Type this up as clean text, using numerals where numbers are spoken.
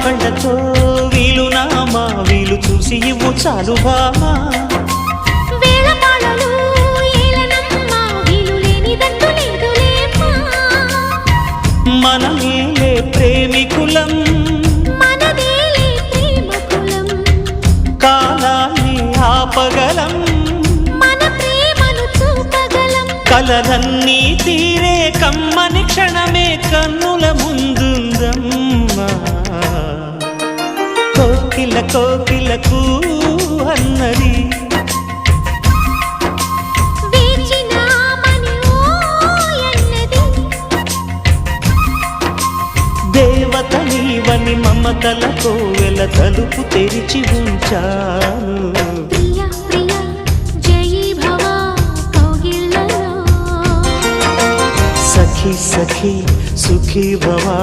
కళ్ళతో వీలు నామా వీలు చూసి ఇవ్వు చాలు భామా మనమేలే ప్రేమికులం కాలాన్ని ఆపగలం కలలన్నీ తీరే కమ్మని క్షణమే కన్నుల ముందుందమ్మా కోకిల కోకిలకు అన్నది దేవత నీవని మమతల కోవెల తలుపు తెరిచి ఉంచాను సఖీ సఖీ సుఖీ భవా